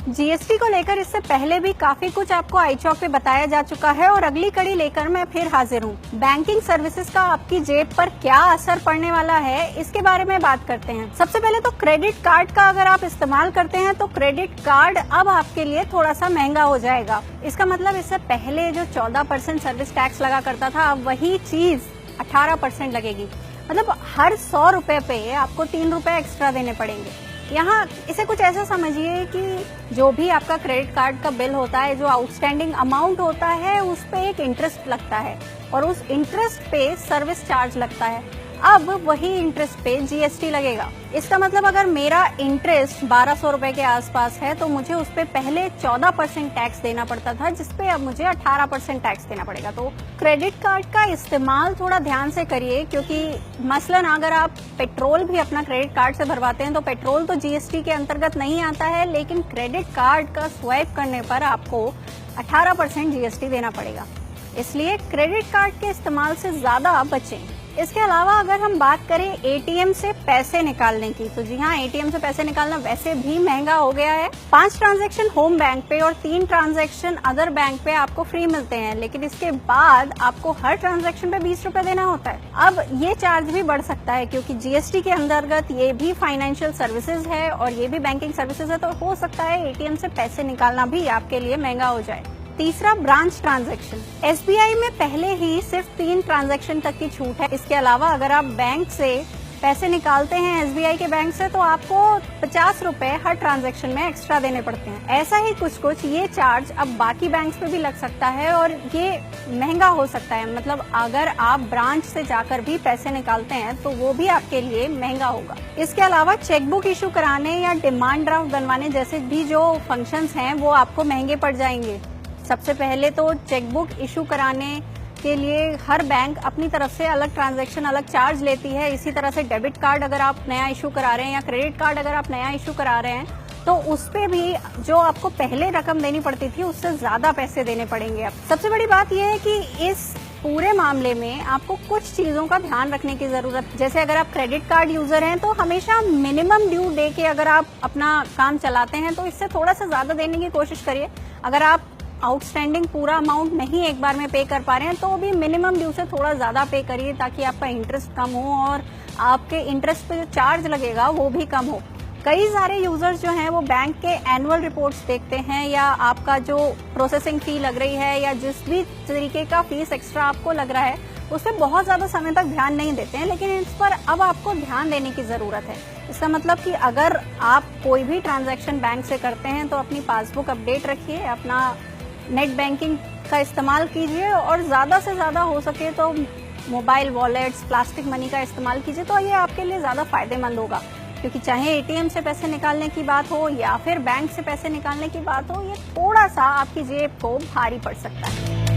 GST को लेकर इससे पहले भी काफी कुछ आपको iChalk पे बताया जा चुका है और अगली कड़ी लेकर मैं फिर हाजिर हूँ। बैंकिंग सर्विसेज का आपकी जेब पर क्या असर पड़ने वाला है, इसके बारे में बात करते हैं। सबसे पहले तो क्रेडिट कार्ड का अगर आप इस्तेमाल करते हैं तो क्रेडिट कार्ड अब आपके लिए थोड़ा सा महंगा हो जाएगा। इसका मतलब इससे पहले जो 14% सर्विस टैक्स लगा करता था, अब वही चीज 18% लगेगी। मतलब हर 100 रुपए पे आपको 3 रुपए एक्स्ट्रा देने पड़ेंगे। यहाँ इसे कुछ ऐसा समझिए कि जो भी आपका क्रेडिट कार्ड का बिल होता है, जो आउटस्टैंडिंग अमाउंट होता है, उस पे एक इंटरेस्ट लगता है और उस इंटरेस्ट पे सर्विस चार्ज लगता है। अब वही इंटरेस्ट पे जीएसटी लगेगा। इसका मतलब अगर मेरा इंटरेस्ट 1200 रुपए के आसपास है तो मुझे उस पे पहले 14% टैक्स देना पड़ता था, जिसपे अब मुझे 18% टैक्स देना पड़ेगा। तो क्रेडिट कार्ड का इस्तेमाल थोड़ा ध्यान से करिए, क्योंकि मसलन अगर आप पेट्रोल भी अपना क्रेडिट कार्ड से भरवाते हैं तो पेट्रोल तो जीएसटी के अंतर्गत नहीं आता है, लेकिन क्रेडिट कार्ड का स्वाइप करने पर आपको 18% जीएसटी देना पड़ेगा। इसलिए क्रेडिट कार्ड के इस्तेमाल से ज्यादा बचें। इसके अलावा अगर हम बात करें एटीएम से पैसे निकालने की, तो जी हाँ, एटीएम से पैसे निकालना वैसे भी महंगा हो गया है। 5 ट्रांजैक्शन होम बैंक पे और 3 ट्रांजैक्शन अदर बैंक पे आपको फ्री मिलते हैं, लेकिन इसके बाद आपको हर ट्रांजैक्शन पे 20 रुपए देना होता है। अब ये चार्ज भी बढ़ सकता है, क्योंकि जीएसटी के अंतर्गत ये भी फाइनेंशियल सर्विसेज है और ये भी बैंकिंग सर्विसेज है, तो हो सकता है एटीएम से पैसे निकालना भी आपके लिए महंगा हो जाए। तीसरा, ब्रांच ट्रांजैक्शन। एसबीआई में पहले ही सिर्फ 3 ट्रांजैक्शन तक की छूट है। इसके अलावा अगर आप बैंक से पैसे निकालते हैं एसबीआई के बैंक से, तो आपको 50 रुपए हर ट्रांजैक्शन में एक्स्ट्रा देने पड़ते हैं। ऐसा ही कुछ ये चार्ज अब बाकी बैंक्स पे भी लग सकता है और ये महंगा हो सकता है। मतलब अगर आप ब्रांच से जाकर भी पैसे निकालते हैं तो वो भी आपके लिए महंगा होगा। इसके अलावा चेकबुक इशू कराने या डिमांड ड्राफ्ट बनवाने जैसे भी जो फंक्शंस हैं वो आपको महंगे पड़ जाएंगे। सबसे पहले तो चेकबुक इशू कराने के लिए हर बैंक अपनी तरफ से अलग ट्रांजैक्शन अलग चार्ज लेती है। इसी तरह से डेबिट कार्ड अगर आप नया इशू करा रहे हैं या क्रेडिट कार्ड अगर आप नया इशू करा रहे हैं तो उस पे भी जो आपको पहले रकम देनी पड़ती थी उससे ज्यादा पैसे देने पड़ेंगे। अब सबसे बड़ी बात यह है कि इस पूरे मामले में आपको कुछ चीजों का ध्यान रखने की जरूरत है। जैसे अगर आप क्रेडिट कार्ड यूजर हैं तो हमेशा मिनिमम ड्यू दे के अगर आप अपना काम चलाते हैं तो इससे थोड़ा सा ज्यादा देने की कोशिश करिए। अगर आप आउटस्टैंडिंग पूरा अमाउंट नहीं एक बार में पे कर पा रहे हैं तो भी मिनिमम ड्यू से थोड़ा ज्यादा पे करिए, ताकि आपका इंटरेस्ट कम हो और आपके इंटरेस्ट पे जो चार्ज लगेगा वो भी कम हो। कई सारे यूजर्स जो हैं वो बैंक के एनुअल रिपोर्ट्स देखते हैं या आपका जो प्रोसेसिंग फी लग रही है या जिस भी तरीके का फीस एक्स्ट्रा आपको लग रहा है उस पर बहुत ज्यादा समय तक ध्यान नहीं देते हैं, लेकिन इस पर अब आपको ध्यान देने की जरूरत है। इसका मतलब कि अगर आप कोई भी ट्रांजैक्शन बैंक से करते हैं तो अपनी पासबुक अपडेट रखिए, अपना नेट बैंकिंग का इस्तेमाल कीजिए और ज्यादा से ज्यादा हो सके तो मोबाइल वॉलेट्स, प्लास्टिक मनी का इस्तेमाल कीजिए, तो ये आपके लिए ज्यादा फायदेमंद होगा। क्योंकि चाहे एटीएम से पैसे निकालने की बात हो या फिर बैंक से पैसे निकालने की बात हो, ये थोड़ा सा आपकी जेब को भारी पड़ सकता है।